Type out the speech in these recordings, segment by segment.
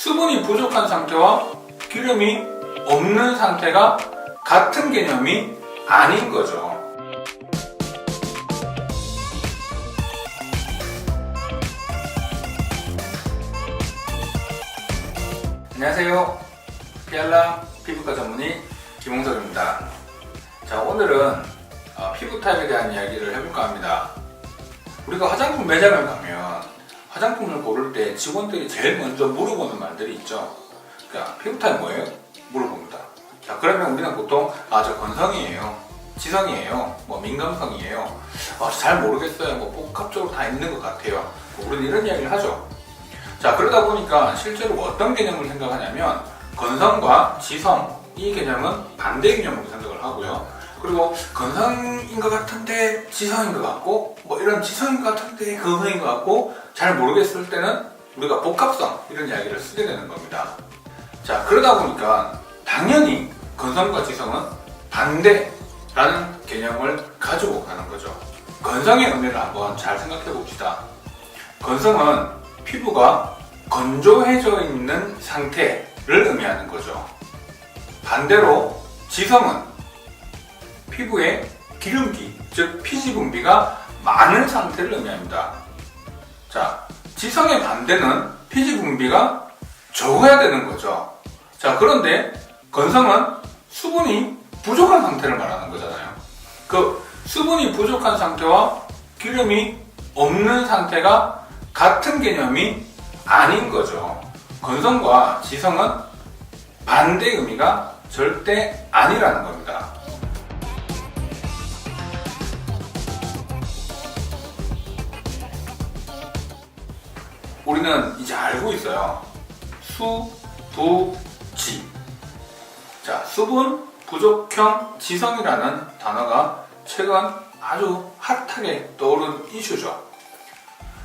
수분이 부족한 상태와 기름이 없는 상태가 같은 개념이 아닌 거죠. 안녕하세요. 피알라 피부과 전문의 김홍석입니다. 자, 오늘은 피부 타입에 대한 이야기를 해볼까 합니다. 우리가 화장품 매장을 가면 화장품을 고를 때 직원들이 제일 먼저 물어보는 말들이 있죠. 그러니까 피부 타입 뭐예요? 물어봅니다. 자, 그러면 우리는 보통 저 건성이에요, 지성이에요, 뭐 민감성이에요, 잘 모르겠어요, 뭐 복합적으로 다 있는 것 같아요, 우리는 이런 이야기를 하죠. 자, 그러다 보니까 실제로 어떤 개념을 생각하냐면 건성과 지성, 이 개념은 반대 개념으로 생각을 하고요. 그리고 건성인 것 같은데 지성인 것 같고, 뭐 이런 지성인 것 같은데 건성인 것 같고, 잘 모르겠을 때는 우리가 복합성, 이런 이야기를 쓰게 되는 겁니다. 자, 그러다 보니까 당연히 건성과 지성은 반대라는 개념을 가지고 가는 거죠. 건성의 의미를 한번 잘 생각해 봅시다. 건성은 피부가 건조해져 있는 상태를 의미하는 거죠. 반대로 지성은 피부에 기름기, 즉 피지 분비가 많은 상태를 의미합니다. 자, 지성의 반대는 피지 분비가 적어야 되는 거죠. 자, 그런데 건성은 수분이 부족한 상태를 말하는 거잖아요. 그 수분이 부족한 상태와 기름이 없는 상태가 같은 개념이 아닌 거죠. 건성과 지성은 반대 의미가 절대 아니라는 겁니다. 우리는 이제 알고 있어요. 수, 부, 지. 자, 수분 부족형 지성이라는 단어가 최근 아주 핫하게 떠오른 이슈죠.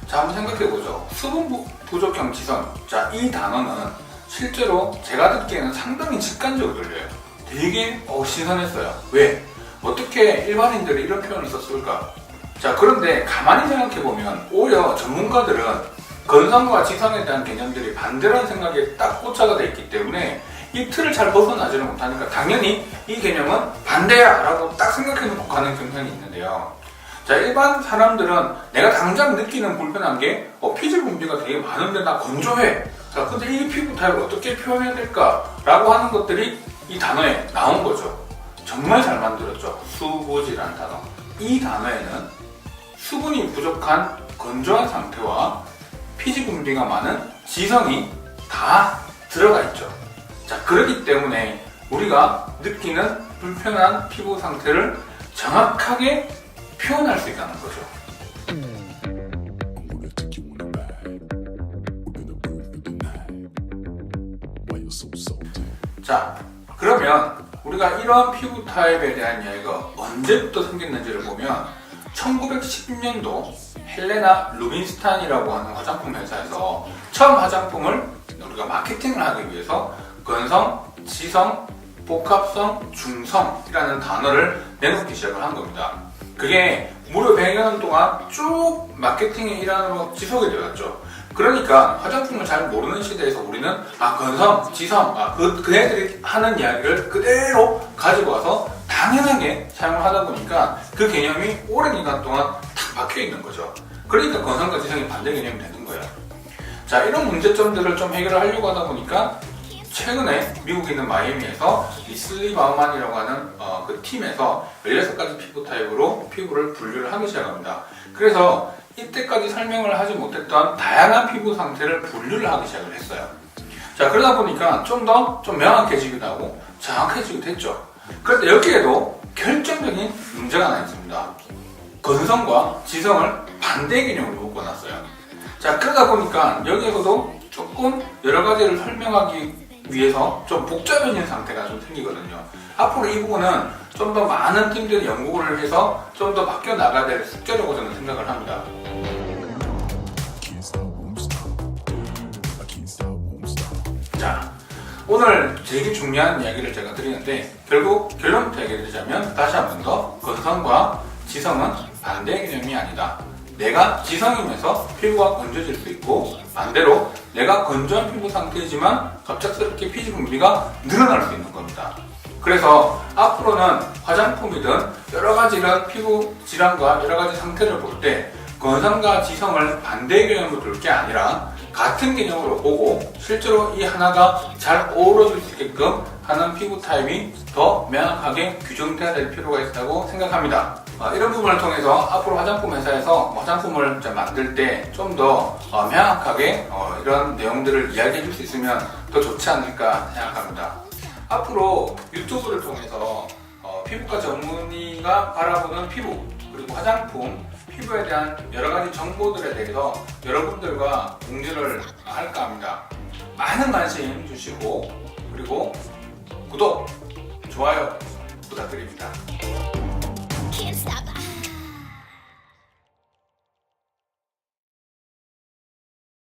자, 한번 생각해보죠. 수분 부족형 지성. 자, 이 단어는 실제로 제가 듣기에는 상당히 직관적으로 들려요. 되게 신선했어요. 왜? 어떻게 일반인들이 이런 표현을 썼을까? 자, 그런데 가만히 생각해보면 오히려 전문가들은 건성과 지성에 대한 개념들이 반대라는 생각에 딱 고착가 되어 있기 때문에 이 틀을 잘 벗어나지를 못하니까 당연히 이 개념은 반대야 라고 딱 생각해놓고 가는 경향이 있는데요. 자, 일반 사람들은 내가 당장 느끼는 불편한 게 피지 분비가 되게 많은데 나 건조해. 자, 근데 이 피부 타입을 어떻게 표현해야 될까? 라고 하는 것들이 이 단어에 나온 거죠. 정말 잘 만들었죠. 수부지라는 단어. 이 단어에는 수분이 부족한 건조한 상태와 피지 분비가 많은 지성이 다 들어가 있죠. 자, 그렇기 때문에 우리가 느끼는 불편한 피부 상태를 정확하게 표현할 수 있다는 거죠. 자, 그러면 우리가 이런 피부 타입에 대한 이야기가 언제부터 생겼는지를 보면 1910년도 헬레나 루빈스탄이라고 하는 화장품 회사에서 처음 화장품을 우리가 마케팅을 하기 위해서 건성, 지성, 복합성, 중성이라는 단어를 내놓기 시작을 한 겁니다. 그게 무려 100여 년 동안 쭉 마케팅의 일환으로 지속이 되었죠. 그러니까 화장품을 잘 모르는 시대에서 우리는 건성, 지성, 그네들이 하는 이야기를 그대로 가지고 와서 당연하게 사용을 하다 보니까 그 개념이 오랜 기간 동안 탁 박혀 있는 거죠. 그러니까 건성과 지성이 반대 개념이 되는 거예요. 자, 이런 문제점들을 좀 해결을 하려고 하다 보니까 최근에 미국에 있는 마이애미에서 리슬리 바우만이라고 하는 그 팀에서 16가지 피부 타입으로 피부를 분류를 하기 시작합니다. 그래서 이때까지 설명을 하지 못했던 다양한 피부 상태를 분류를 하기 시작을 했어요. 자, 그러다 보니까 좀 더 명확해지기도 하고 정확해지기도 했죠. 그런데 여기에도 결정적인 문제가 하나 있습니다. 건성과 지성을 반대 개념으로 묶어놨어요. 자, 그러다 보니까 여기에서도 조금 여러 가지를 설명하기 위해서 좀 복잡해진 상태가 좀 생기거든요. 앞으로 이 부분은 좀 더 많은 팀들이 연구를 해서 좀 더 바뀌어 나가야 될 숙제라고 저는 생각을 합니다. 자, 오늘 되게 중요한 이야기를 제가 드리는데 결국 결론부터 얘기를 드리자면 다시 한 번 더 건성과 지성은 반대 개념이 아니다. 내가 지성이면서 피부가 건조해질 수 있고, 반대로 내가 건조한 피부 상태이지만 갑작스럽게 피지 분비가 늘어날 수 있는 겁니다. 그래서 앞으로는 화장품이든 여러가지 이런 피부 질환과 여러가지 상태를 볼 때 건성과 지성을 반대 개념으로 둘 게 아니라 같은 개념으로 보고 실제로 이 하나가 잘 어우러질 수 있게끔 하는 피부 타입이 더 명확하게 규정돼야 될 필요가 있다고 생각합니다. 이런 부분을 통해서 앞으로 화장품 회사에서 화장품을 만들 때 좀 더 명확하게 이런 내용들을 이야기해 줄 수 있으면 더 좋지 않을까 생각합니다. 앞으로 유튜브를 통해서 피부과 전문의가 바라보는 피부, 그리고 화장품, 피부에 대한 여러가지 정보들에 대해서 여러분들과 공유를 할까 합니다. 많은 관심 주시고, 그리고 구독, 좋아요 부탁드립니다. Can't stop.